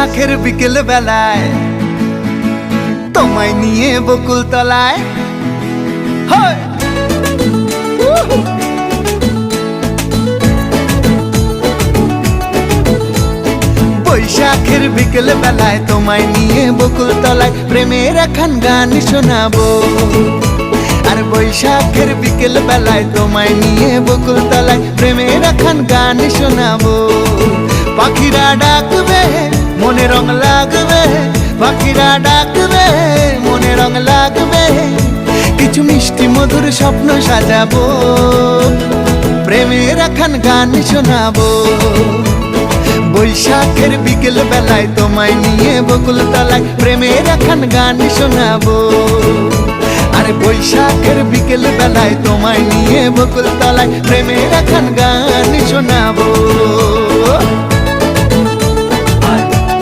বৈশাখের বিকেল বেলায় তোমায় নিয়ে বকুল তলায় বৈশাখের বিকেল বেলায় তোমায় নিয়ে বকুল তলায় প্রেমের এখন গান শোনাবো। আর বৈশাখের বিকেল বেলায় তোমায় নিয়ে বকুল তলায় প্রেমের এখন গান শোনাবো। পাখিরা ডাকবে মনে রং লাগবে, পাখিরা ডাকবে মনে রং লাগবে, কিছু মিষ্টি মধুর স্বপ্ন সাজাবো, প্রেমের এখন গান শোনাবো। বৈশাখের বিকেল বেলায় তোমায় নিয়ে বকুল তলায় প্রেমের এখন গান শোনাবো। আর বৈশাখের বিকেল বেলায় তোমায় নিয়ে বকুল তলায় প্রেমের এখন গান শোনাবো।